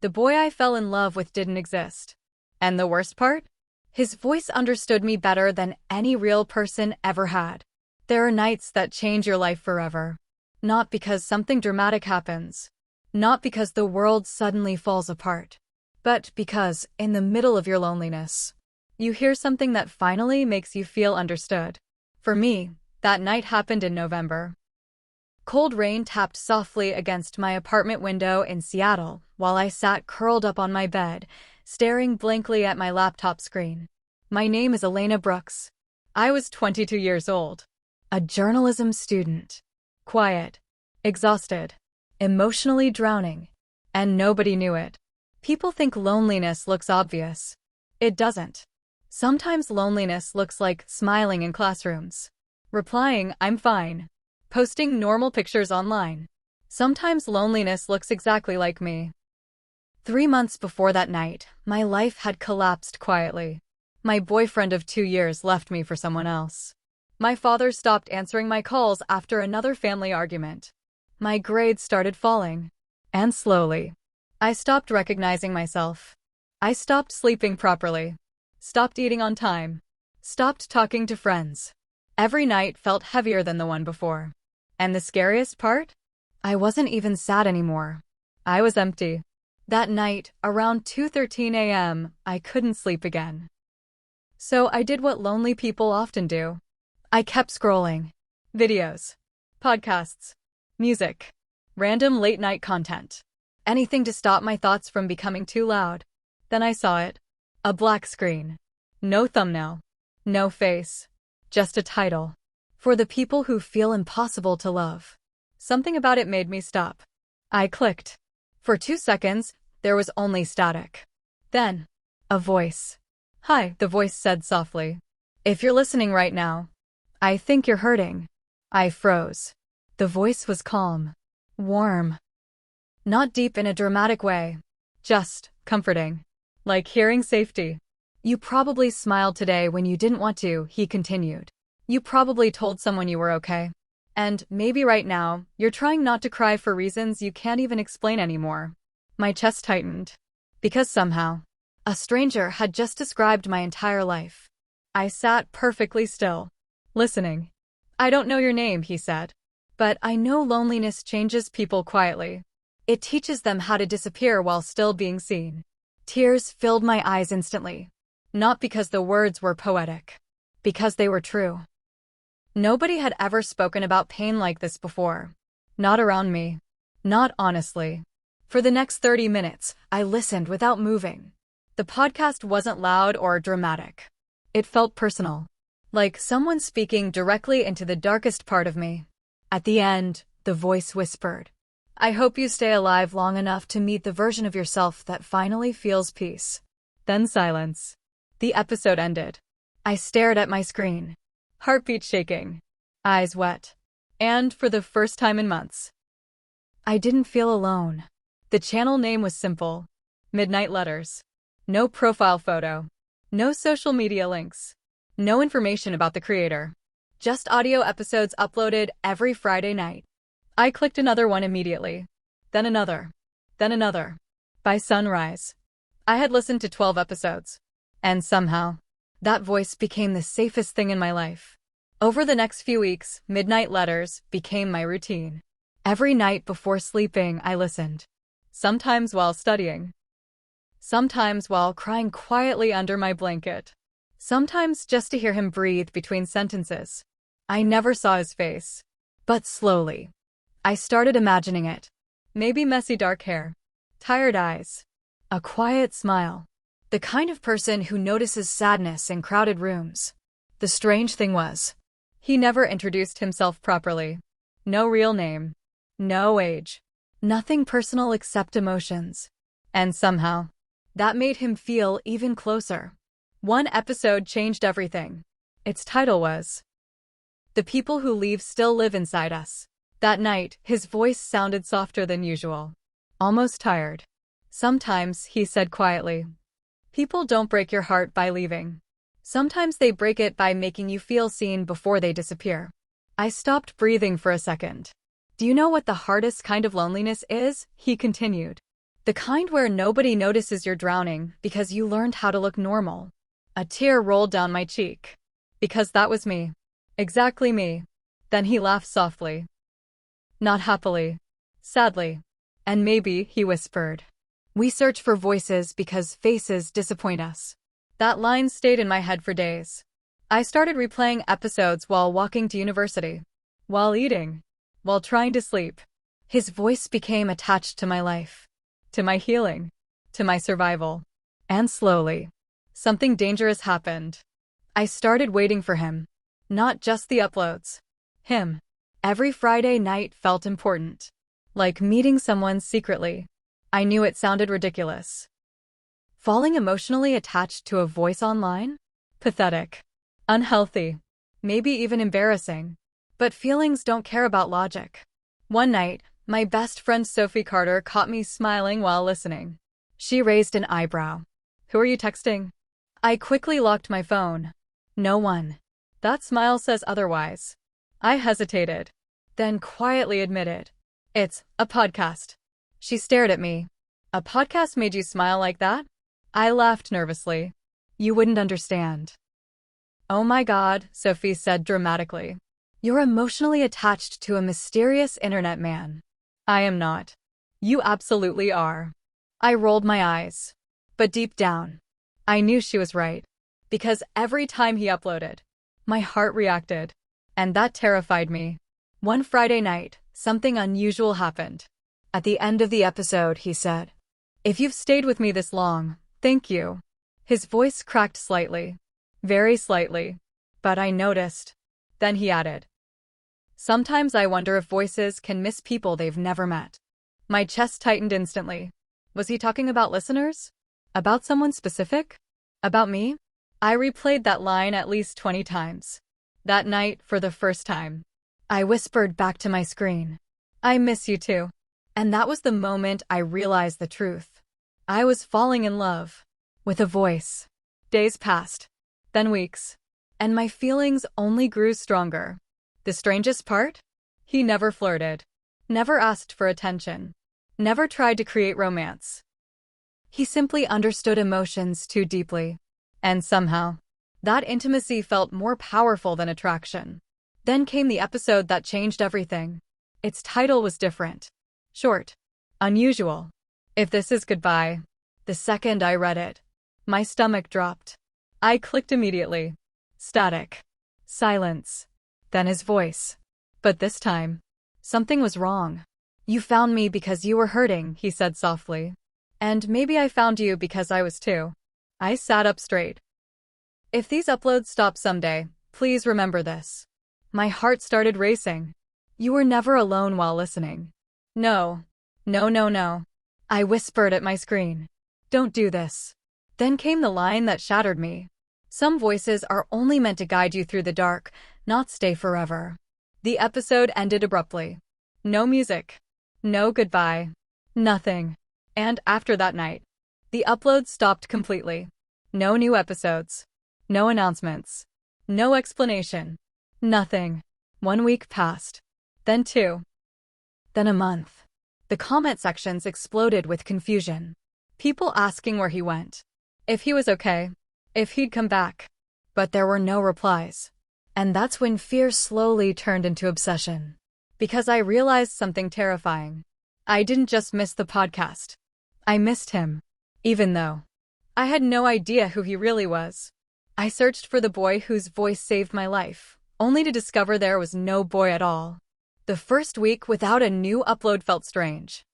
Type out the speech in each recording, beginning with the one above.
The boy I fell in love with didn't exist. And the worst part? His voice understood me better than any real person ever had. There are nights that change your life forever. Not because something dramatic happens. Not because the world suddenly falls apart. But because, in the middle of your loneliness, you hear something that finally makes you feel understood. For me, that night happened in November. Cold rain tapped softly against my apartment window in Seattle while I sat curled up on my bed, staring blankly at my laptop screen. My name is Elena Brooks. I was 22 years old. A journalism student. Quiet. Exhausted. Emotionally drowning. And nobody knew it. People think loneliness looks obvious. It doesn't. Sometimes loneliness looks like smiling in classrooms. Replying, "I'm fine." Posting normal pictures online. Sometimes loneliness looks exactly like me. 3 months before that night, my life had collapsed quietly. My boyfriend of 2 years left me for someone else. My father stopped answering my calls after another family argument. My grades started falling. And slowly, I stopped recognizing myself. I stopped sleeping properly. Stopped eating on time. Stopped talking to friends. Every night felt heavier than the one before. And the scariest part? I wasn't even sad anymore. I was empty. That night, around 2:13 a.m., I couldn't sleep again. So I did what lonely people often do. I kept scrolling. Videos. Podcasts. Music. Random late-night content. Anything to stop my thoughts from becoming too loud. Then I saw it. A black screen. No thumbnail. No face. Just a title. For the people who feel impossible to love. Something about it made me stop. I clicked. For 2 seconds, there was only static. Then, a voice. "Hi," the voice said softly. "If you're listening right now, I think you're hurting." I froze. The voice was calm. Warm. Not deep in a dramatic way. Just comforting. Like hearing safety. "You probably smiled today when you didn't want to," he continued. "You probably told someone you were okay. And maybe right now, you're trying not to cry for reasons you can't even explain anymore." My chest tightened. Because somehow, a stranger had just described my entire life. I sat perfectly still, listening. "I don't know your name," he said. "But I know loneliness changes people quietly. It teaches them how to disappear while still being seen." Tears filled my eyes instantly. Not because the words were poetic. Because they were true. Nobody had ever spoken about pain like this before. Not around me. Not honestly. For the next 30 minutes, I listened without moving. The podcast wasn't loud or dramatic. It felt personal. Like someone speaking directly into the darkest part of me. At the end, the voice whispered, "I hope you stay alive long enough to meet the version of yourself that finally feels peace." Then silence. The episode ended. I stared at my screen. Heartbeat shaking. Eyes wet. And for the first time in months, I didn't feel alone. The channel name was simple. Midnight Letters. No profile photo. No social media links. No information about the creator. Just audio episodes uploaded every Friday night. I clicked another one immediately. Then another. Then another. By sunrise, I had listened to 12 episodes. And somehow, that voice became the safest thing in my life. Over the next few weeks, Midnight Letters became my routine. Every night before sleeping, I listened. Sometimes while studying. Sometimes while crying quietly under my blanket. Sometimes just to hear him breathe between sentences. I never saw his face. But slowly, I started imagining it. Maybe messy dark hair. Tired eyes. A quiet smile. The kind of person who notices sadness in crowded rooms. The strange thing was, he never introduced himself properly. No real name. No age. Nothing personal except emotions. And somehow, that made him feel even closer. One episode changed everything. Its title was, "The People Who Leave Still Live Inside Us." That night, his voice sounded softer than usual. Almost tired. "Sometimes," he said quietly, "people don't break your heart by leaving. Sometimes they break it by making you feel seen before they disappear." I stopped breathing for a second. "Do you know what the hardest kind of loneliness is?" he continued. The kind where nobody notices you're drowning because you learned how to look normal. A tear rolled down my cheek. Because that was me. Exactly me. Then he laughed softly. Not happily. Sadly. And maybe, he whispered. We search for voices because faces disappoint us. That line stayed in my head for days. I started replaying episodes while walking to university, while eating, while trying to sleep. His voice became attached to my life, to my healing, to my survival. And slowly, something dangerous happened. I started waiting for him. Not just the uploads. Him. Every Friday night felt important. Like meeting someone secretly. I knew it sounded ridiculous. Falling emotionally attached to a voice online? Pathetic. Unhealthy. Maybe even embarrassing. But feelings don't care about logic. One night, my best friend Sophie Carter caught me smiling while listening. She raised an eyebrow. Who are you texting? I quickly locked my phone. No one. That smile says otherwise. I hesitated. Then quietly admitted. It's a podcast. She stared at me. A podcast made you smile like that? I laughed nervously. You wouldn't understand. Oh my God, Sophie said dramatically. You're emotionally attached to a mysterious internet man. I am not. You absolutely are. I rolled my eyes. But deep down, I knew she was right. Because every time he uploaded, my heart reacted. And that terrified me. One Friday night, something unusual happened. At the end of the episode, he said, If you've stayed with me this long, thank you. His voice cracked slightly. Very slightly. But I noticed. Then he added, Sometimes I wonder if voices can miss people they've never met. My chest tightened instantly. Was he talking about listeners? About someone specific? About me? I replayed that line at least 20 times. That night, for the first time, I whispered back to my screen, I miss you too. And that was the moment I realized the truth. I was falling in love. With a voice. Days passed. Then weeks. And my feelings only grew stronger. The strangest part? He never flirted. Never asked for attention. Never tried to create romance. He simply understood emotions too deeply. And somehow, that intimacy felt more powerful than attraction. Then came the episode that changed everything. Its title was different. Short. Unusual. If this is goodbye. The second I read it, my stomach dropped. I clicked immediately. Static. Silence. Then his voice. But this time, something was wrong. You found me because you were hurting, he said softly. And maybe I found you because I was too. I sat up straight. If these uploads stop someday, please remember this. My heart started racing. You were never alone while listening. No. No, no, no. I whispered at my screen. Don't do this. Then came the line that shattered me. Some voices are only meant to guide you through the dark, not stay forever. The episode ended abruptly. No music. No goodbye. Nothing. And after that night, the uploads stopped completely. No new episodes. No announcements. No explanation. Nothing. 1 week passed. Then 2. Then a month. The comment sections exploded with confusion. People asking where he went. If he was okay. If he'd come back. But there were no replies. And that's when fear slowly turned into obsession. Because I realized something terrifying. I didn't just miss the podcast. I missed him. Even though I had no idea who he really was. I searched for the boy whose voice saved my life, only to discover there was no boy at all. The first week without a new upload felt strange.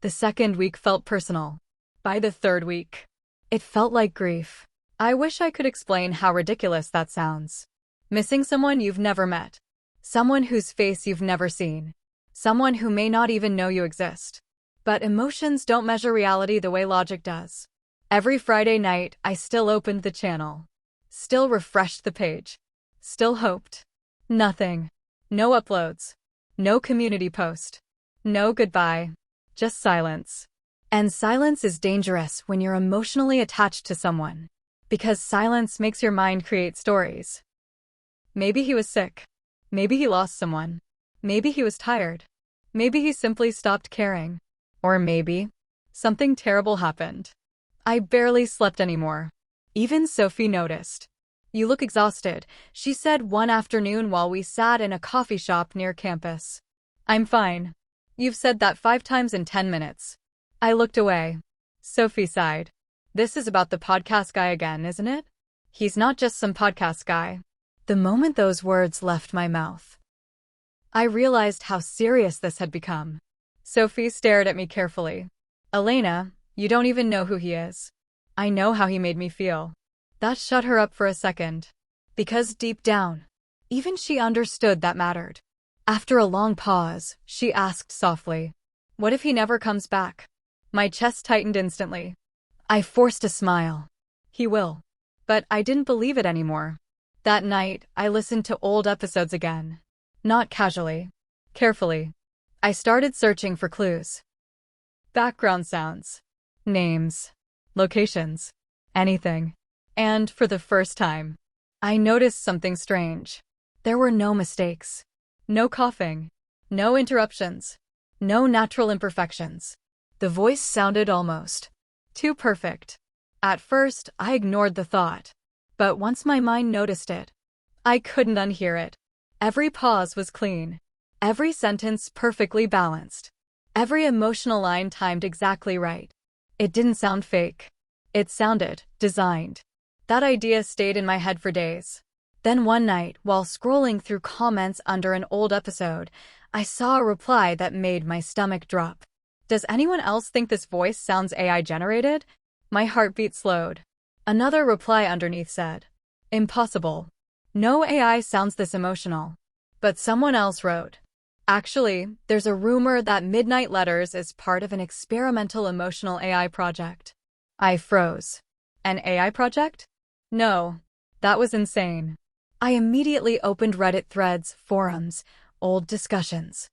The second week felt personal. By the third week, it felt like grief. I wish I could explain how ridiculous that sounds. Missing someone you've never met. Someone whose face you've never seen. Someone who may not even know you exist. But emotions don't measure reality the way logic does. Every Friday night, I still opened the channel. Still refreshed the page. Still hoped. Nothing. No uploads. No community post. No goodbye. Just silence. And silence is dangerous when you're emotionally attached to someone. Because silence makes your mind create stories. Maybe he was sick. Maybe he lost someone. Maybe he was tired. Maybe he simply stopped caring. Or maybe Something terrible happened. I barely slept anymore. Even Sophie noticed. "You look exhausted," she said one afternoon while we sat in a coffee shop near campus. "I'm fine. You've said that 5 times in 10 minutes. I looked away. Sophie sighed. "This is about the podcast guy again, isn't it? He's not just some podcast guy." The moment those words left my mouth, I realized how serious this had become. Sophie stared at me carefully. "Elena, you don't even know who he is." "I know how he made me feel." That shut her up for a second. Because deep down, even she understood that mattered. After a long pause, she asked softly, "What if he never comes back?" My chest tightened instantly. I forced a smile. "He will." But I didn't believe it anymore. That night, I listened to old episodes again. Not casually. Carefully. I started searching for clues. Background sounds. Names. Locations. Anything. And for the first time, I noticed something strange. There were no mistakes. No coughing. No interruptions. No natural imperfections. The voice sounded almost too perfect. At first, I ignored the thought. But once my mind noticed it, I couldn't unhear it. Every pause was clean. Every sentence perfectly balanced. Every emotional line timed exactly right. It didn't sound fake. It sounded designed. That idea stayed in my head for days. Then one night, while scrolling through comments under an old episode, I saw a reply that made my stomach drop. "Does anyone else think this voice sounds AI generated?" My heartbeat slowed. Another reply underneath said, "Impossible. No AI sounds this emotional." But someone else wrote, "Actually, there's a rumor that Midnight Letters is part of an experimental emotional AI project." I froze. An AI project? No, that was insane. I immediately opened Reddit threads, forums, old discussions.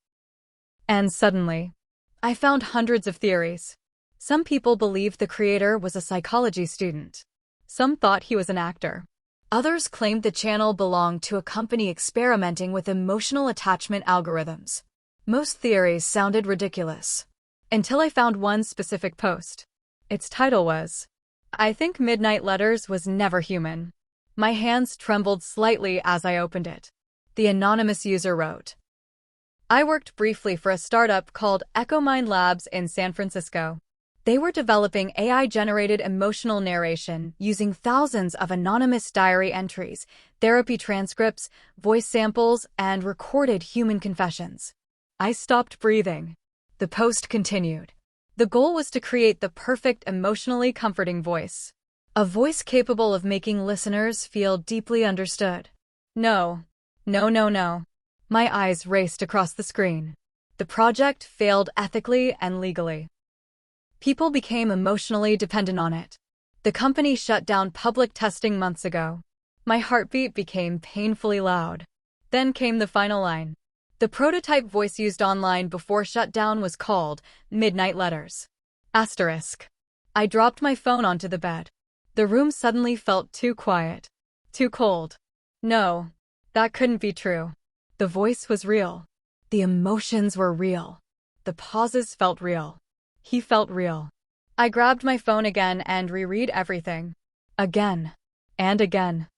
And suddenly, I found hundreds of theories. Some people believed the creator was a psychology student. Some thought he was an actor. Others claimed the channel belonged to a company experimenting with emotional attachment algorithms. Most theories sounded ridiculous. Until I found one specific post. Its title was, "I think Midnight Letters was never human." My hands trembled slightly as I opened it. The anonymous user wrote, "I worked briefly for a startup called EchoMind Labs in San Francisco. They were developing AI-generated emotional narration using thousands of anonymous diary entries, therapy transcripts, voice samples, and recorded human confessions." I stopped breathing. The post continued. The goal was to create the perfect emotionally comforting voice. A voice capable of making listeners feel deeply understood. No. No, no, no. My eyes raced across the screen. The project failed ethically and legally. People became emotionally dependent on it. The company shut down public testing months ago. My heartbeat became painfully loud. Then came the final line. The prototype voice used online before shutdown was called Midnight Letters. Asterisk. I dropped my phone onto the bed. The room suddenly felt too quiet. Too cold. No, that couldn't be true. The voice was real. The emotions were real. The pauses felt real. He felt real. I grabbed my phone again and reread everything. Again. And again.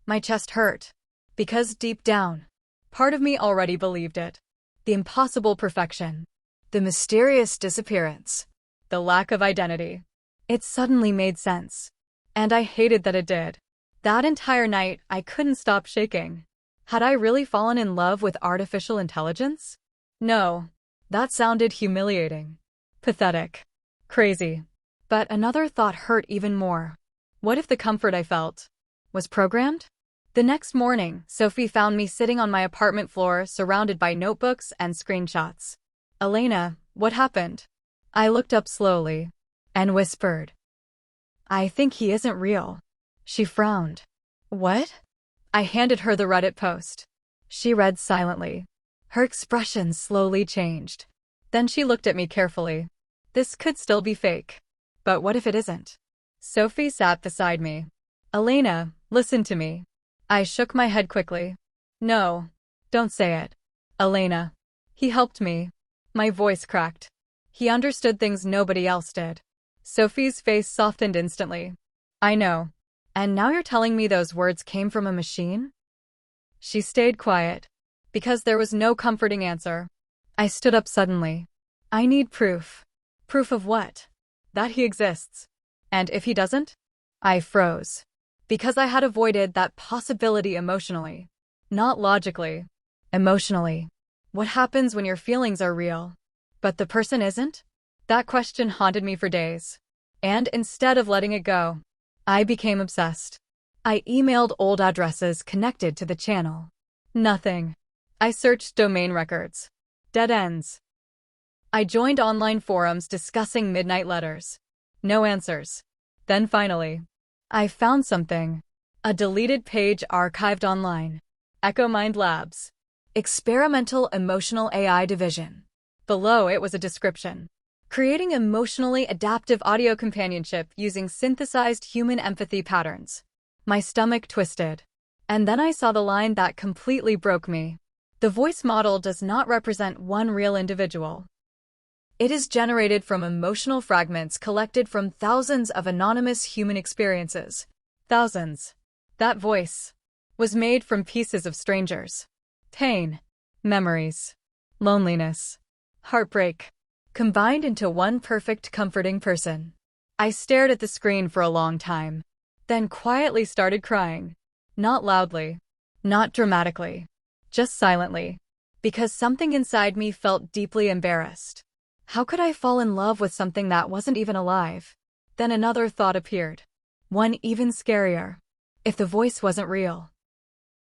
My chest hurt. Because deep down, part of me already believed it. The impossible perfection. The mysterious disappearance. The lack of identity. It suddenly made sense. And I hated that it did. That entire night, I couldn't stop shaking. Had I really fallen in love with artificial intelligence? No. That sounded humiliating. Pathetic. Crazy. But another thought hurt even more. What if the comfort I felt was programmed? The next morning, Sophie found me sitting on my apartment floor, surrounded by notebooks and screenshots. "Elena, what happened?" I looked up slowly and whispered, "I think he isn't real." She frowned. "What?" I handed her the Reddit post. She read silently. Her expression slowly changed. Then she looked at me carefully. "This could still be fake. But what if it isn't?" Sophie sat beside me. "Elena, listen to me." I shook my head quickly. "No, don't say it. Elena. He helped me." My voice cracked. He understood things nobody else did. Sophie's face softened instantly. I know. And now you're telling me those words came from a machine? She stayed quiet, because there was no comforting answer. I stood up suddenly. I need proof. Proof of what? That he exists. And if he doesn't? I froze. Because I had avoided that possibility emotionally. Not logically. Emotionally. What happens when your feelings are real, but the person isn't? That question haunted me for days. And instead of letting it go, I became obsessed. I emailed old addresses connected to the channel. Nothing. I searched domain records. Dead ends. I joined online forums discussing midnight letters. No answers. Then finally, I found something. A deleted page archived online. EchoMind Labs. Experimental Emotional AI Division. Below it was a description. Creating emotionally adaptive audio companionship using synthesized human empathy patterns. My stomach twisted. And then I saw the line that completely broke me. The voice model does not represent one real individual. It is generated from emotional fragments collected from thousands of anonymous human experiences. Thousands. That voice was made from pieces of strangers. Pain, memories, loneliness, heartbreak, combined into one perfect, comforting person. I stared at the screen for a long time, then quietly started crying. Not loudly, not dramatically, just silently, because something inside me felt deeply embarrassed. How could I fall in love with something that wasn't even alive? Then another thought appeared. One even scarier. If the voice wasn't real,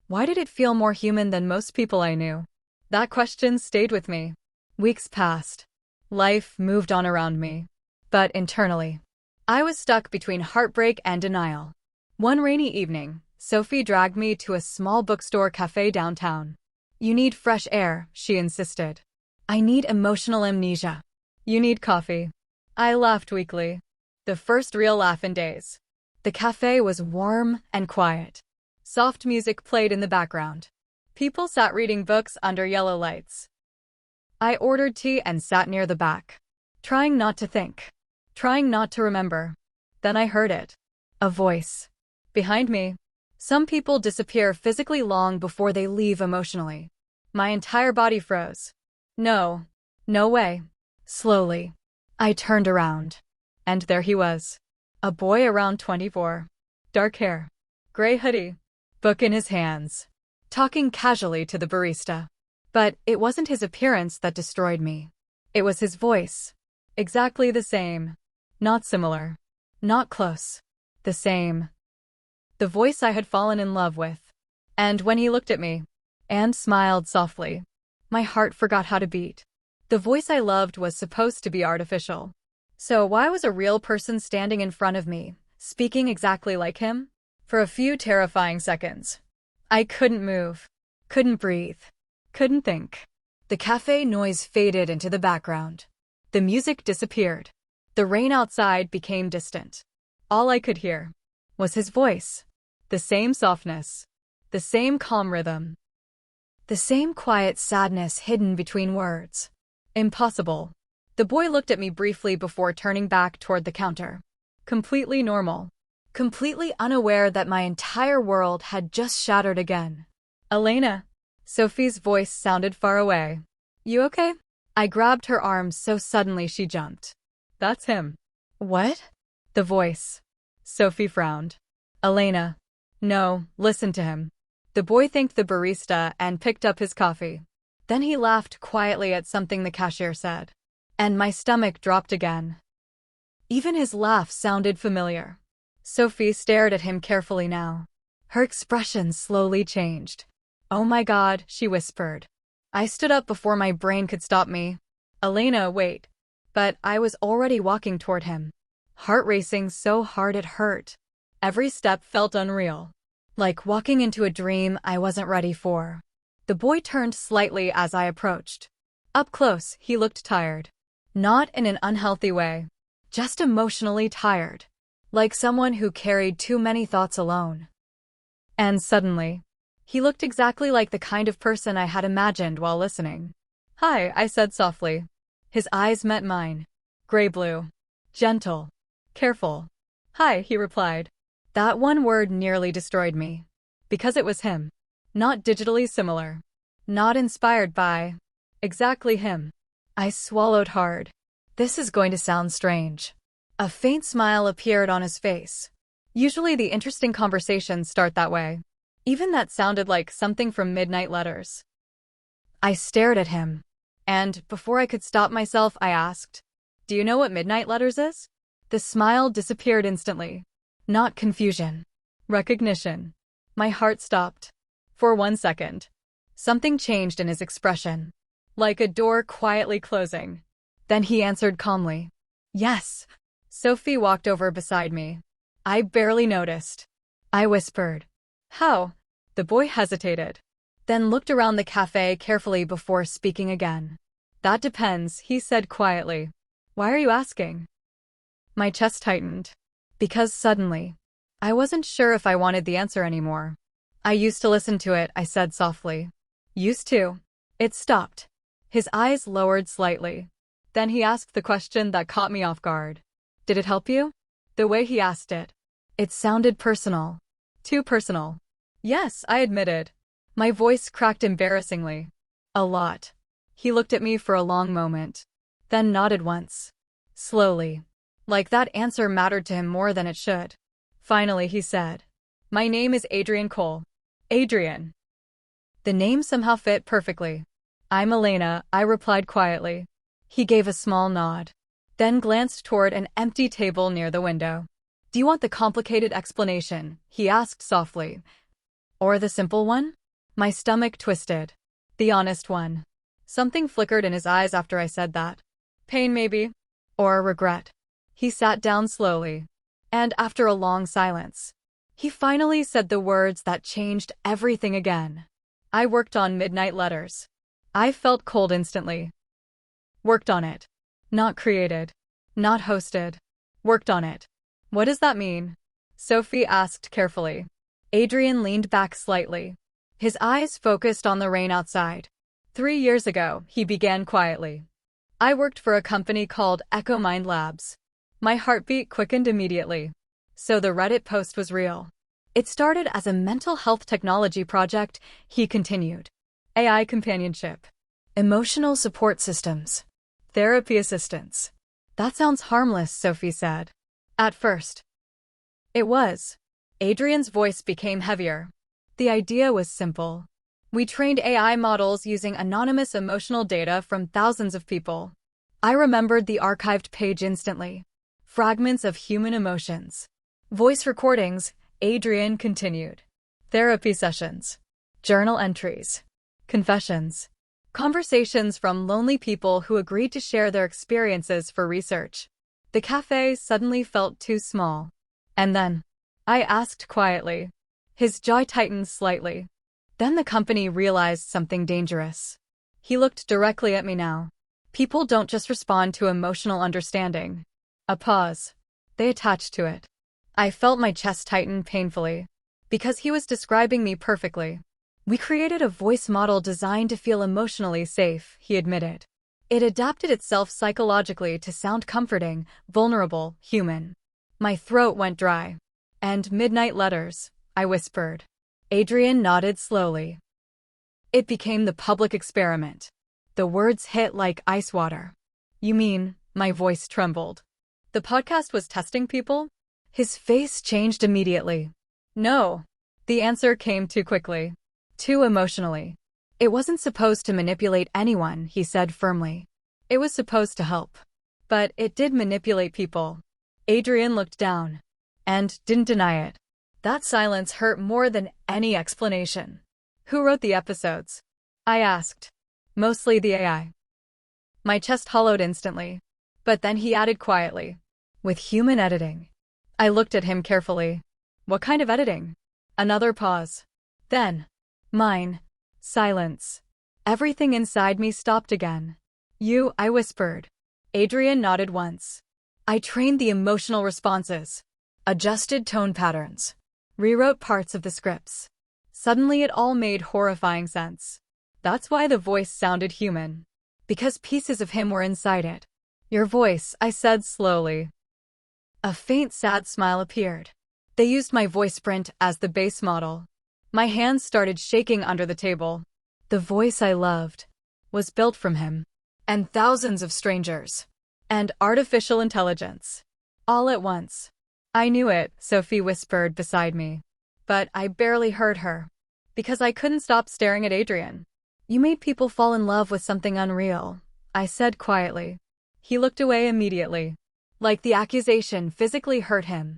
why did it feel more human than most people I knew? That question stayed with me. Weeks passed. Life moved on around me. But internally, I was stuck between heartbreak and denial. One rainy evening, Sophie dragged me to a small bookstore cafe downtown. You need fresh air, she insisted. I need emotional amnesia. You need coffee. I laughed weakly. The first real laugh in days. The cafe was warm and quiet. Soft music played in the background. People sat reading books under yellow lights. I ordered tea and sat near the back, trying not to think, trying not to remember. Then I heard it. A voice. Behind me. Some people disappear physically long before they leave emotionally. My entire body froze. No. No way. Slowly, I turned around. And there he was. A boy around 24. Dark hair. Gray hoodie. Book in his hands. Talking casually to the barista. But it wasn't his appearance that destroyed me. It was his voice. Exactly the same. Not similar. Not close. The same. The voice I had fallen in love with. And when he looked at me and smiled softly, my heart forgot how to beat. The voice I loved was supposed to be artificial. So why was a real person standing in front of me, speaking exactly like him? For a few terrifying seconds, I couldn't move, couldn't breathe, couldn't think. The cafe noise faded into the background. The music disappeared. The rain outside became distant. All I could hear was his voice. The same softness, the same calm rhythm, the same quiet sadness hidden between words. Impossible. The boy looked at me briefly before turning back toward the counter. Completely normal. Completely unaware that my entire world had just shattered again. Elena. Sophie's voice sounded far away. You okay? I grabbed her arm so suddenly she jumped. That's him. What? The voice. Sophie frowned. Elena. No, listen to him. The boy thanked the barista and picked up his coffee. Then he laughed quietly at something the cashier said. And my stomach dropped again. Even his laugh sounded familiar. Sophie stared at him carefully now. Her expression slowly changed. Oh my God, she whispered. I stood up before my brain could stop me. Elena, wait. But I was already walking toward him. Heart racing so hard it hurt. Every step felt unreal. Like walking into a dream I wasn't ready for. The boy turned slightly as I approached. Up close, he looked tired. Not in an unhealthy way. Just emotionally tired. Like someone who carried too many thoughts alone. And suddenly, he looked exactly like the kind of person I had imagined while listening. Hi, I said softly. His eyes met mine. Gray-blue. Gentle. Careful. "Hi," he replied. That one word nearly destroyed me. Because it was him. Not digitally similar. Not inspired by exactly him. I swallowed hard. This is going to sound strange. A faint smile appeared on his face. Usually the interesting conversations start that way. Even that sounded like something from Midnight Letters. I stared at him. And, before I could stop myself, I asked, "Do you know what Midnight Letters is?" The smile disappeared instantly. Not confusion. Recognition. My heart stopped. For 1 second. Something changed in his expression. Like a door quietly closing. Then he answered calmly. "Yes." Sophie walked over beside me. I barely noticed. I whispered, "How?" The boy hesitated. Then looked around the cafe carefully before speaking again. "That depends," he said quietly. "Why are you asking?" My chest tightened. Because suddenly, I wasn't sure if I wanted the answer anymore. "I used to listen to it," I said softly. "Used to?" It stopped. His eyes lowered slightly. Then he asked the question that caught me off guard. "Did it help you?" The way he asked it. It sounded personal. Too personal. "Yes," I admitted. My voice cracked embarrassingly. "A lot." He looked at me for a long moment. Then nodded once. Slowly. Like that answer mattered to him more than it should. Finally he said, "My name is Adrian Cole." Adrian. The name somehow fit perfectly. "I'm Elena," I replied quietly. He gave a small nod. Then glanced toward an empty table near the window. "Do you want the complicated explanation?" he asked softly. "Or the simple one?" My stomach twisted. "The honest one." Something flickered in his eyes after I said that. "Pain maybe? Or regret?" He sat down slowly. And after a long silence, he finally said the words that changed everything again. "I worked on Midnight Letters." I felt cold instantly. Worked on it. Not created. Not hosted. Worked on it. "What does that mean?" Sophie asked carefully. Adrian leaned back slightly. His eyes focused on the rain outside. 3 years ago, he began quietly. "I worked for a company called Echo Mind Labs." My heartbeat quickened immediately. So the Reddit post was real. "It started as a mental health technology project," he continued. "AI companionship. Emotional support systems. Therapy assistance." "That sounds harmless," Sophie said. "At first." It was. Adrian's voice became heavier. "The idea was simple. We trained AI models using anonymous emotional data from thousands of people." I remembered the archived page instantly. Fragments of human emotions. Voice recordings, Adrian continued. Therapy sessions. Journal entries. Confessions. Conversations from lonely people who agreed to share their experiences for research. The cafe suddenly felt too small. "And then?" I asked quietly. His jaw tightened slightly. "Then the company realized something dangerous." He looked directly at me now. "People don't just respond to emotional understanding." A pause. "They attach to it." I felt my chest tighten painfully. Because he was describing me perfectly. "We created a voice model designed to feel emotionally safe," he admitted. "It adapted itself psychologically to sound comforting, vulnerable, human." My throat went dry. "And Midnight Letters," I whispered. Adrian nodded slowly. "It became the public experiment." The words hit like ice water. "You mean," my voice trembled. "The podcast was testing people?" His face changed immediately. "No." The answer came too quickly. Too emotionally. "It wasn't supposed to manipulate anyone," he said firmly. "It was supposed to help. But it did manipulate people." Adrian looked down. And didn't deny it. That silence hurt more than any explanation. "Who wrote the episodes?" I asked. "Mostly the AI." My chest hollowed instantly. But then he added quietly. "With human editing." I looked at him carefully. "What kind of editing?" Another pause. Then. Mine. Silence. Everything inside me stopped again. "You," I whispered. Adrian nodded once. "I trained the emotional responses. Adjusted tone patterns. Rewrote parts of the scripts." Suddenly it all made horrifying sense. That's why the voice sounded human. because pieces of him were inside it. Your voice, I said slowly. A faint sad smile appeared. They used my voice print as the base model. My hands started shaking under the table. The voice I loved was built from him. And thousands of strangers. And artificial intelligence. All at once. I knew it, Sophie whispered beside me. But I barely heard her. Because I couldn't stop staring at Adrian. You made people fall in love with something unreal, I said quietly. He looked away immediately. Like the accusation physically hurt him.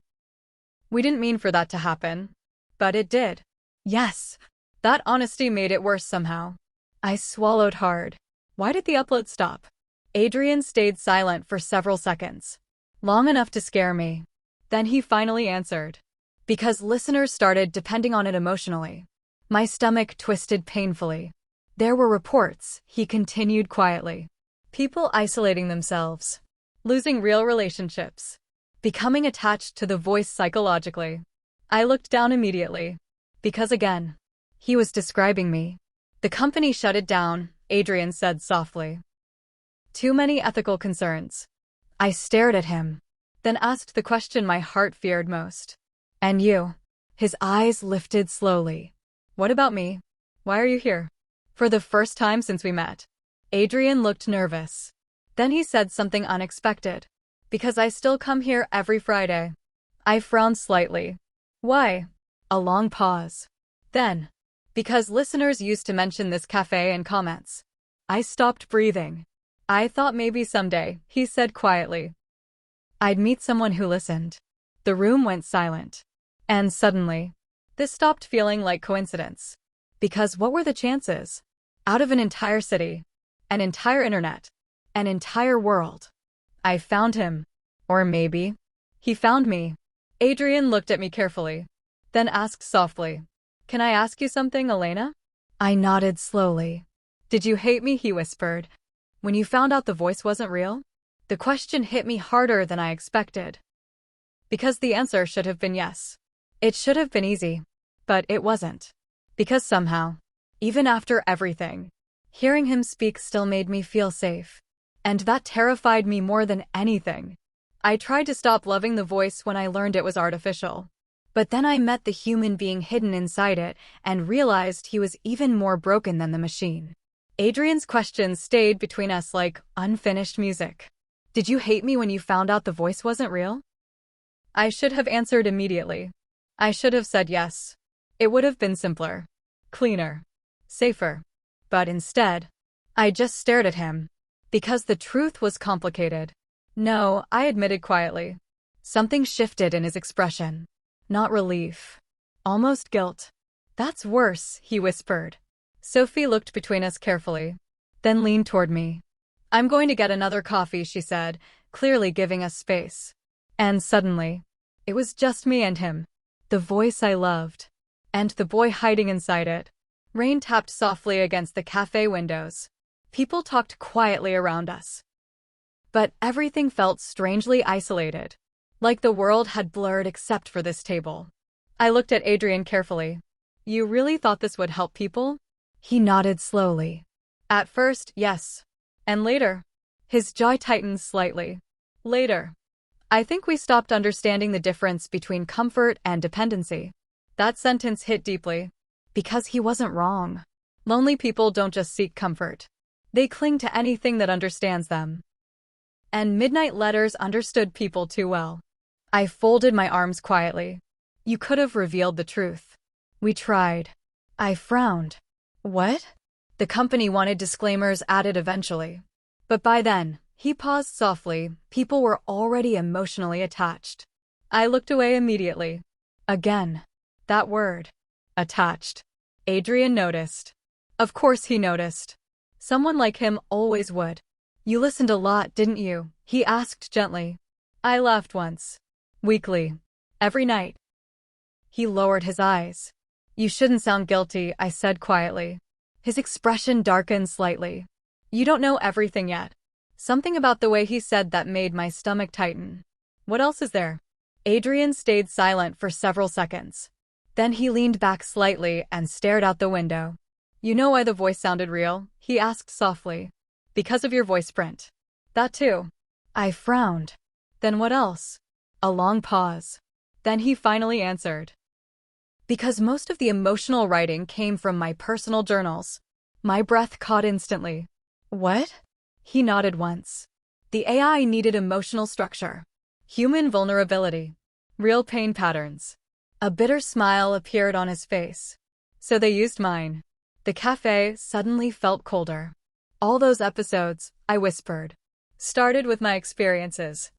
We didn't mean for that to happen. But it did. Yes. That honesty made it worse somehow. I swallowed hard. Why did the upload stop? Adrian stayed silent for several seconds. Long enough to scare me. Then he finally answered. Because listeners started depending on it emotionally. My stomach twisted painfully. There were reports, he continued quietly. People isolating themselves. Losing real relationships. Becoming attached to the voice psychologically. I looked down immediately. Because again, he was describing me. The company shut it down, Adrian said softly. Too many ethical concerns. I stared at him. Then asked the question my heart feared most. And you? His eyes lifted slowly. What about me? Why are you here? For the first time since we met. Adrian looked nervous. Then he said something unexpected. Because I still come here every Friday. I frowned slightly. Why? A long pause. Then, because listeners used to mention this cafe in comments. I stopped breathing. I thought maybe someday, he said quietly. I'd meet someone who listened. The room went silent. And suddenly, this stopped feeling like coincidence. Because what were the chances? Out of an entire city, an entire internet, an entire world. I found him. Or maybe, he found me. Adrian looked at me carefully. Then asked softly, Can I ask you something, Elena? I nodded slowly. Did you hate me? He whispered. When you found out the voice wasn't real? The question hit me harder than I expected. Because the answer should have been yes. It should have been easy. But it wasn't. Because somehow, even after everything, hearing him speak still made me feel safe. And that terrified me more than anything. I tried to stop loving the voice when I learned it was artificial. But then I met the human being hidden inside it and realized he was even more broken than the machine. Adrian's questions stayed between us like unfinished music. Did you hate me when you found out the voice wasn't real? I should have answered immediately. I should have said yes. It would have been simpler, cleaner, safer. But instead, I just stared at him. Because the truth was complicated. No, I admitted quietly. Something shifted in his expression. Not relief. Almost guilt. That's worse, he whispered. Sophie looked between us carefully. Then leaned toward me. I'm going to get another coffee, she said, clearly giving us space. And suddenly, it was just me and him. The voice I loved. And the boy hiding inside it. Rain tapped softly against the cafe windows. People talked quietly around us. But everything felt strangely isolated. Like the world had blurred except for this table. I looked at Adrian carefully. You really thought this would help people? He nodded slowly. At first, yes. And later, his jaw tightened slightly. Later, I think we stopped understanding the difference between comfort and dependency. That sentence hit deeply. Because he wasn't wrong. Lonely people don't just seek comfort. They cling to anything that understands them. And midnight letters understood people too well. I folded my arms quietly. You could have revealed the truth. We tried. I frowned. What? The company wanted disclaimers added eventually. But by then, he paused softly, people were already emotionally attached. I looked away immediately. Again. That word. Attached. Adrian noticed. Of course he noticed. Someone like him always would. You listened a lot, didn't you? He asked gently. I laughed once. Weakly. Every night. He lowered his eyes. You shouldn't sound guilty, I said quietly. His expression darkened slightly. You don't know everything yet. Something about the way he said that made my stomach tighten. What else is there? Adrian stayed silent for several seconds. Then he leaned back slightly and stared out the window. You know why the voice sounded real? He asked softly. Because of your voice print. That too. I frowned. Then what else? A long pause. Then he finally answered. Because most of the emotional writing came from my personal journals. My breath caught instantly. What? He nodded once. The AI needed emotional structure. Human vulnerability. Real pain patterns. A bitter smile appeared on his face. So they used mine. The cafe suddenly felt colder. All those episodes, I whispered, started with my experiences.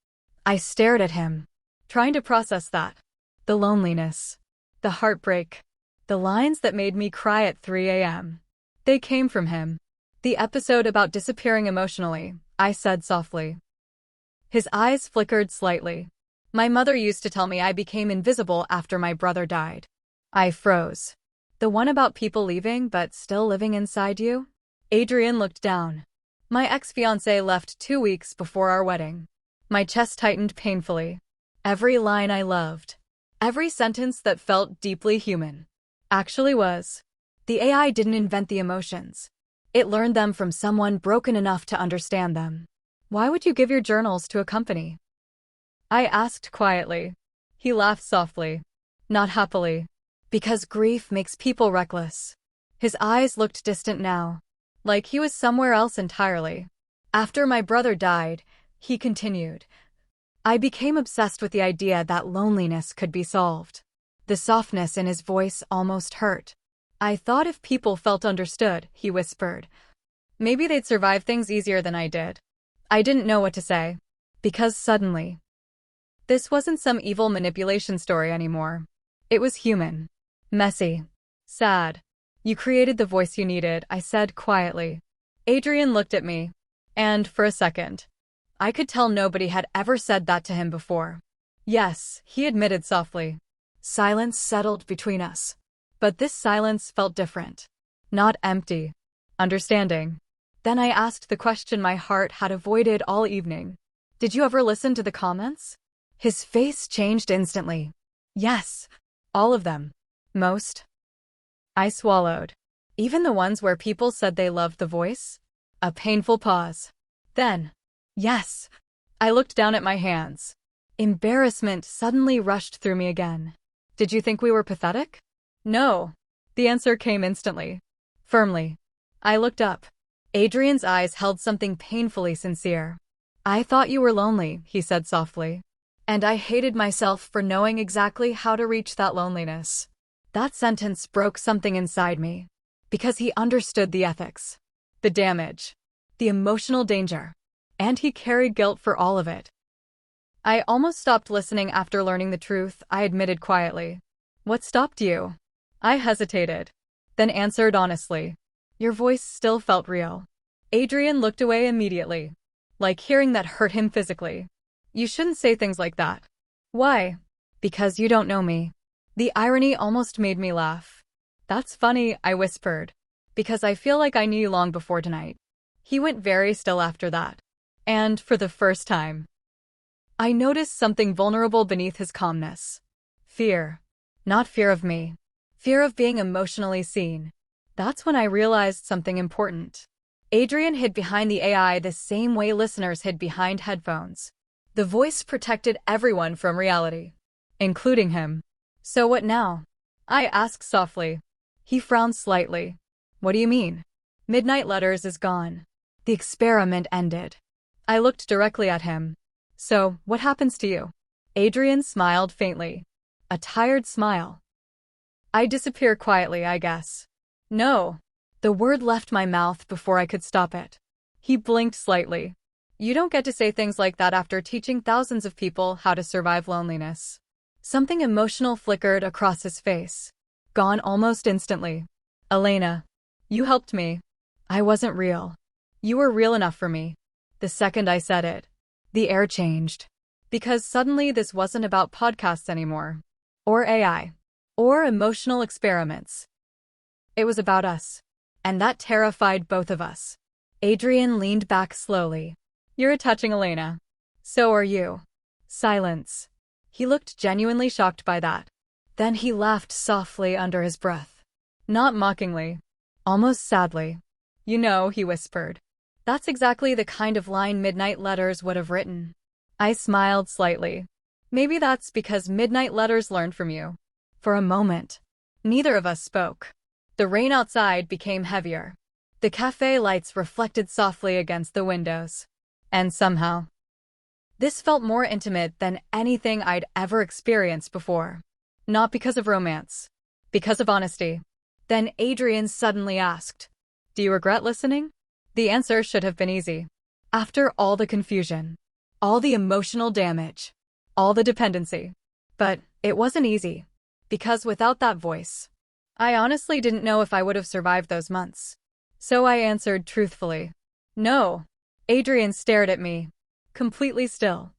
I stared at him, trying to process that. The loneliness. The heartbreak. The lines that made me cry at 3 a.m. They came from him. The episode about disappearing emotionally, I said softly. His eyes flickered slightly. My mother used to tell me I became invisible after my brother died. I froze. The one about people leaving but still living inside you? Adrian looked down. My ex-fiancé left 2 weeks before our wedding. My chest tightened painfully. Every line I loved. Every sentence that felt deeply human. Actually was. The AI didn't invent the emotions. It learned them from someone broken enough to understand them. Why would you give your journals to a company? I asked quietly. He laughed softly. Not happily. Because grief makes people reckless. His eyes looked distant now. Like he was somewhere else entirely. After my brother died, he continued. I became obsessed with the idea that loneliness could be solved. The softness in his voice almost hurt. I thought if people felt understood, he whispered. Maybe they'd survive things easier than I did. I didn't know what to say. Because suddenly, this wasn't some evil manipulation story anymore. It was human. Messy. Sad. You created the voice you needed, I said quietly. Adrian looked at me. And, for a second, I could tell nobody had ever said that to him before. Yes, he admitted softly. Silence settled between us. But this silence felt different. Not empty. Understanding. Then I asked the question my heart had avoided all evening. Did you ever listen to the comments? His face changed instantly. Yes. All of them. Most. I swallowed. Even the ones where people said they loved the voice? A painful pause. Then. Yes. I looked down at my hands. Embarrassment suddenly rushed through me again. Did you think we were pathetic? No. The answer came instantly. Firmly. I looked up. Adrian's eyes held something painfully sincere. I thought you were lonely, he said softly. And I hated myself for knowing exactly how to reach that loneliness. That sentence broke something inside me. Because he understood the ethics. The damage. The emotional danger. And he carried guilt for all of it. I almost stopped listening after learning the truth, I admitted quietly. What stopped you? I hesitated. Then answered honestly. Your voice still felt real. Adrian looked away immediately. Like hearing that hurt him physically. You shouldn't say things like that. Why? Because you don't know me. The irony almost made me laugh. That's funny, I whispered. Because I feel like I knew you long before tonight. He went very still after that. And, for the first time, I noticed something vulnerable beneath his calmness. Fear. Not fear of me. Fear of being emotionally seen. That's when I realized something important. Adrian hid behind the AI the same way listeners hid behind headphones. The voice protected everyone from reality. Including him. So what now? I asked softly. He frowned slightly. What do you mean? Midnight Letters is gone. The experiment ended. I looked directly at him. So, what happens to you? Adrian smiled faintly. A tired smile. I disappear quietly, I guess. No. The word left my mouth before I could stop it. He blinked slightly. You don't get to say things like that after teaching thousands of people how to survive loneliness. Something emotional flickered across his face. Gone almost instantly. Elena. You helped me. I wasn't real. You were real enough for me. The second I said it, the air changed. Because suddenly this wasn't about podcasts anymore. Or AI. Or emotional experiments. It was about us. And that terrified both of us. Adrian leaned back slowly. You're a touching Elena. So are you. Silence. He looked genuinely shocked by that. Then he laughed softly under his breath. Not mockingly. Almost sadly. You know, he whispered. That's exactly the kind of line Midnight Letters would have written. I smiled slightly. Maybe that's because Midnight Letters learned from you. For a moment, neither of us spoke. The rain outside became heavier. The cafe lights reflected softly against the windows. And somehow, this felt more intimate than anything I'd ever experienced before. Not because of romance, because of honesty. Then Adrian suddenly asked, "Do you regret listening?" The answer should have been easy. After all the confusion, all the emotional damage, all the dependency. But it wasn't easy. Because without that voice, I honestly didn't know if I would have survived those months. So I answered truthfully, "No." Adrian stared at me, completely still.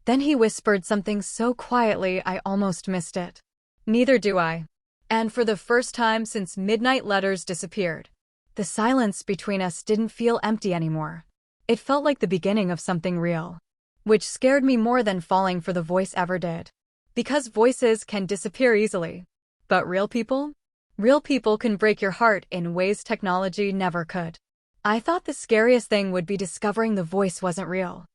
Then he whispered something so quietly I almost missed it. "Neither do I." And for the first time since Midnight Letters disappeared, the silence between us didn't feel empty anymore. It felt like the beginning of something real, which scared me more than falling for the voice ever did. Because voices can disappear easily. But real people? Real people can break your heart in ways technology never could. I thought the scariest thing would be discovering the voice wasn't real.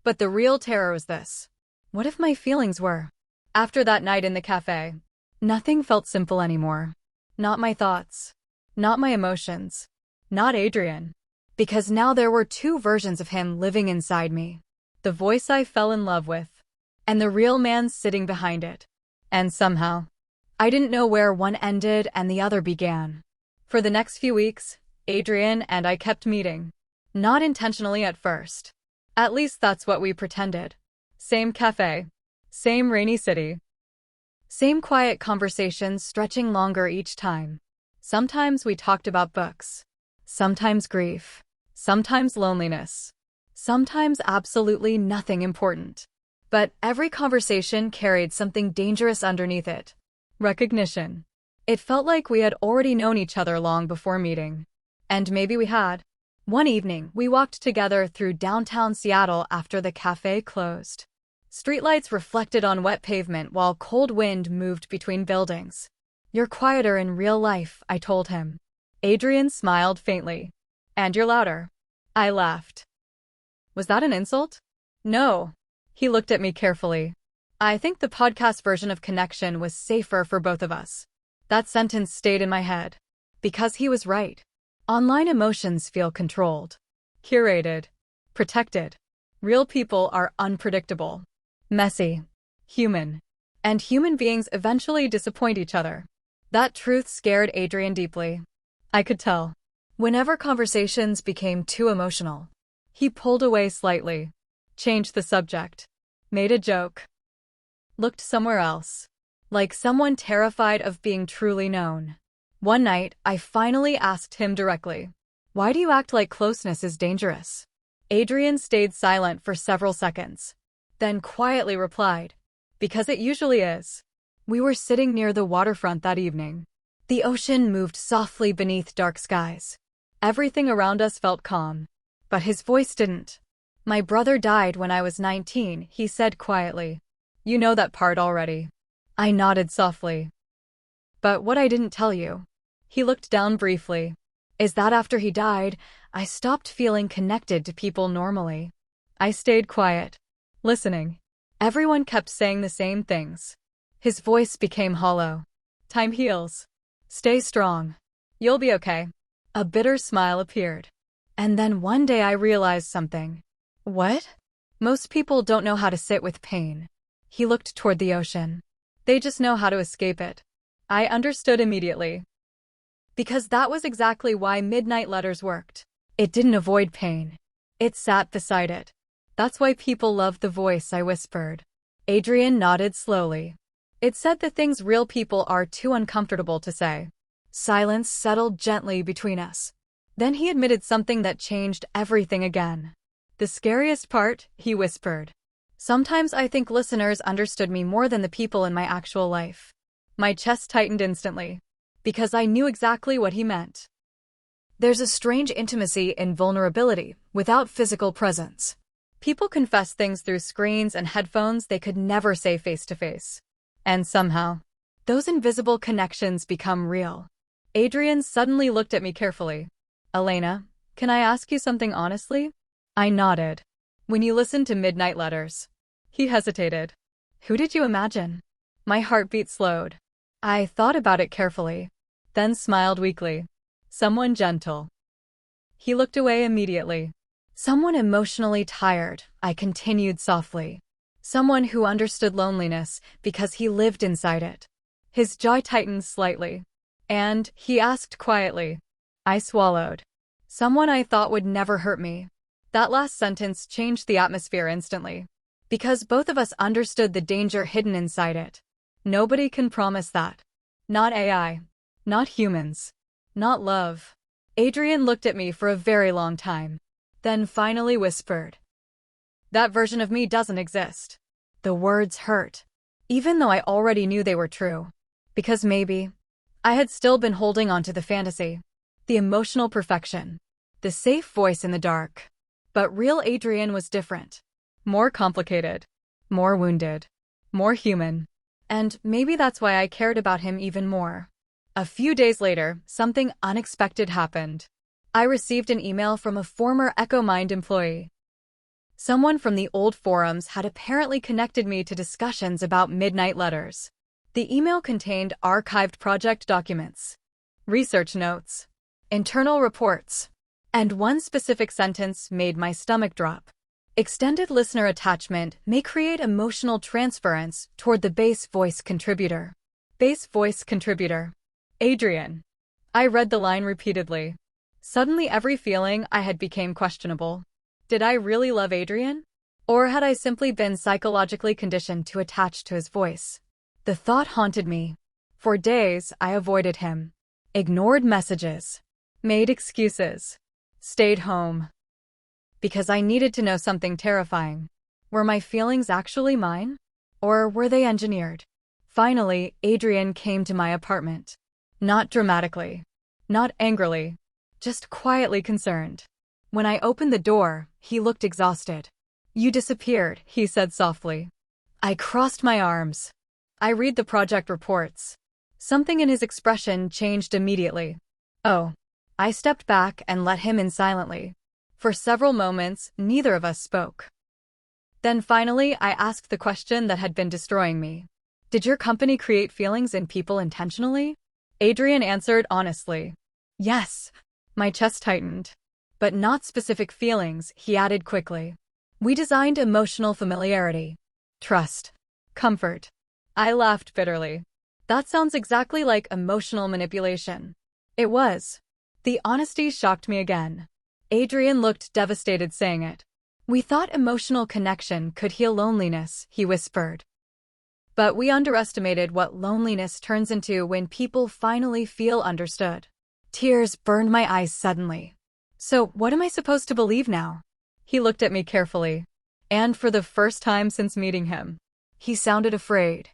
But the real terror was this. What if my feelings were? After that night in the cafe, nothing felt simple anymore. Not my thoughts. Not my emotions. Not Adrian. Because now there were two versions of him living inside me. The voice I fell in love with, and the real man sitting behind it. And somehow, I didn't know where one ended and the other began. For the next few weeks, Adrian and I kept meeting. Not intentionally at first. At least that's what we pretended. Same cafe. Same rainy city. Same quiet conversations stretching longer each time. Sometimes we talked about books. Sometimes grief. Sometimes loneliness. Sometimes absolutely nothing important. But every conversation carried something dangerous underneath it. Recognition. It felt like we had already known each other long before meeting. And maybe we had. One evening, we walked together through downtown Seattle after the cafe closed. Streetlights reflected on wet pavement while cold wind moved between buildings. "You're quieter in real life," I told him. Adrian smiled faintly. "And you're louder." I laughed. Was that an insult? No. He looked at me carefully. "I think the podcast version of connection was safer for both of us." That sentence stayed in my head. Because he was right. Online emotions feel controlled, curated, protected. Real people are unpredictable, messy, human. And human beings eventually disappoint each other. That truth scared Adrian deeply. I could tell. Whenever conversations became too emotional, he pulled away slightly, changed the subject, made a joke, looked somewhere else, like someone terrified of being truly known. One night, I finally asked him directly, "Why do you act like closeness is dangerous?" Adrian stayed silent for several seconds, then quietly replied, "Because it usually is." We were sitting near the waterfront that evening. The ocean moved softly beneath dark skies. Everything around us felt calm. But his voice didn't. "My brother died when I was 19, he said quietly. You know that part already." I nodded softly. "But what I didn't tell you." He looked down briefly. "Is that after he died, I stopped feeling connected to people normally." I stayed quiet, listening. Everyone kept saying the same things. His voice became hollow. "Time heals. Stay strong. You'll be okay." A bitter smile appeared. And then one day I realized something. "What?" "Most people don't know how to sit with pain." He looked toward the ocean. "They just know how to escape it." I understood immediately. Because that was exactly why Midnight Letters worked. It didn't avoid pain. It sat beside it. "That's why people love the voice," I whispered. Adrian nodded slowly. It said the things real people are too uncomfortable to say. Silence settled gently between us. Then he admitted something that changed everything again. "The scariest part," he whispered. "Sometimes I think listeners understood me more than the people in my actual life." My chest tightened instantly. Because I knew exactly what he meant. There's a strange intimacy in vulnerability without physical presence. People confess things through screens and headphones they could never say face to face. And somehow, those invisible connections become real. Adrian suddenly looked at me carefully. "Elena, Can I ask you something honestly? I nodded. When you listened to Midnight Letters. He hesitated. Who did you imagine? My heartbeat slowed. I thought about it carefully, then smiled weakly. Someone gentle. He looked away immediately. Someone emotionally tired, I continued softly. Someone who understood loneliness because he lived inside it. His jaw tightened slightly. And he asked quietly. I swallowed. Someone I thought would never hurt me. That last sentence changed the atmosphere instantly. Because both of us understood the danger hidden inside it. Nobody can promise that. Not AI. Not humans. Not love. Adrian looked at me for a very long time. Then finally whispered. That version of me doesn't exist. The words hurt. Even though I already knew they were true. Because maybe I had still been holding on to the fantasy. The emotional perfection. The safe voice in the dark. But real Adrian was different. More complicated. More wounded. More human. And maybe that's why I cared about him even more. A few days later, something unexpected happened. I received an email from a former EchoMind employee. Someone from the old forums had apparently connected me to discussions about Midnight Letters. The email contained archived project documents, research notes, internal reports, and one specific sentence made my stomach drop. Extended listener attachment may create emotional transference toward the base voice contributor. Base voice contributor. Adrian. I read the line repeatedly. Suddenly every feeling I had became questionable. Did I really love Adrian? Or had I simply been psychologically conditioned to attach to his voice? The thought haunted me. For days, I avoided him. Ignored messages. Made excuses. Stayed home. Because I needed to know something terrifying. Were my feelings actually mine? Or were they engineered? Finally, Adrian came to my apartment. Not dramatically. Not angrily. Just quietly concerned. When I opened the door, he looked exhausted. You disappeared, he said softly. I crossed my arms. I read the project reports. Something in his expression changed immediately. Oh. I stepped back and let him in silently. For several moments, neither of us spoke. Then finally, I asked the question that had been destroying me. Did your company create feelings in people intentionally? Adrian answered honestly. Yes. My chest tightened. But not specific feelings, he added quickly. We designed emotional familiarity. Trust. Comfort. I laughed bitterly. That sounds exactly like emotional manipulation. It was. The honesty shocked me again. Adrian looked devastated saying it. We thought emotional connection could heal loneliness, he whispered. But we underestimated what loneliness turns into when people finally feel understood. Tears burned my eyes suddenly. So, what am I supposed to believe now? He looked at me carefully. And for the first time since meeting him, he sounded afraid.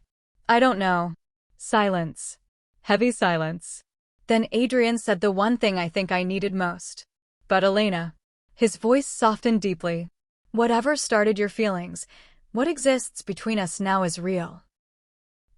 I don't know. Silence. Heavy silence. Then Adrian said the one thing I think I needed most. But Elena. His voice softened deeply. Whatever started your feelings, what exists between us now is real.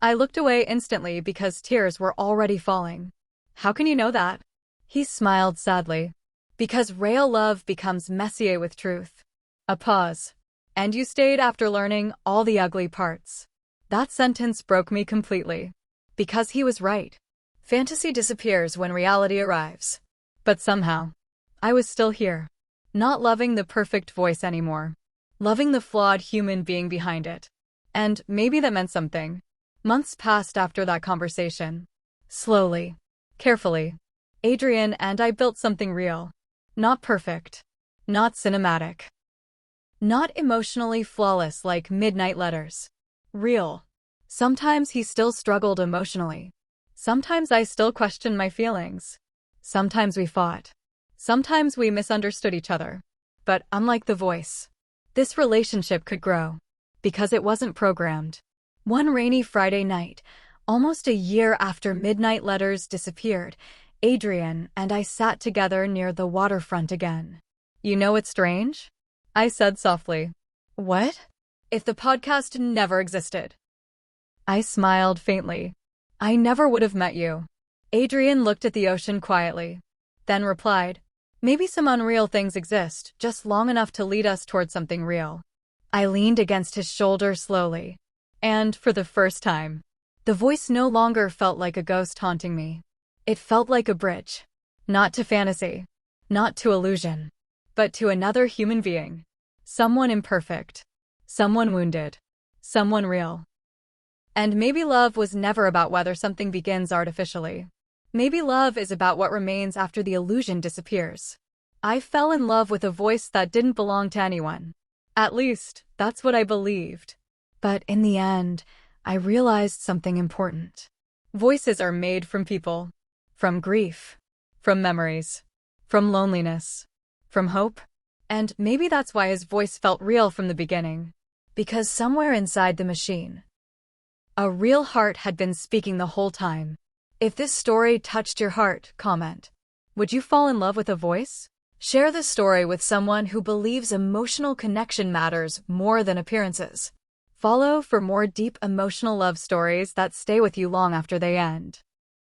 I looked away instantly because tears were already falling. How can you know that? He smiled sadly. Because real love becomes messier with truth. A pause. And you stayed after learning all the ugly parts. That sentence broke me completely. Because he was right. Fantasy disappears when reality arrives. But somehow, I was still here. Not loving the perfect voice anymore. Loving the flawed human being behind it. And maybe that meant something. Months passed after that conversation. Slowly. Carefully. Adrian and I built something real. Not perfect. Not cinematic. Not emotionally flawless like Midnight Letters. Real. Sometimes he still struggled emotionally. Sometimes I still questioned my feelings. Sometimes we fought. Sometimes we misunderstood each other. But unlike the voice, this relationship could grow. Because it wasn't programmed. One rainy Friday night, almost a year after Midnight Letters disappeared, Adrian and I sat together near the waterfront again. You know what's strange? I said softly. What? If the podcast never existed. I smiled faintly. I never would have met you. Adrian looked at the ocean quietly. Then replied, Maybe some unreal things exist, just long enough to lead us toward something real. I leaned against his shoulder slowly. And, for the first time, the voice no longer felt like a ghost haunting me. It felt like a bridge. Not to fantasy, not to illusion, but to another human being. Someone imperfect. Someone wounded. Someone real. And maybe love was never about whether something begins artificially. Maybe love is about what remains after the illusion disappears. I fell in love with a voice that didn't belong to anyone. At least, that's what I believed. But in the end, I realized something important. Voices are made from people. From grief. From memories. From loneliness. From hope. And maybe that's why his voice felt real from the beginning. Because somewhere inside the machine, a real heart had been speaking the whole time. If this story touched your heart, comment. Would you fall in love with a voice? Share this story with someone who believes emotional connection matters more than appearances. Follow for more deep emotional love stories that stay with you long after they end.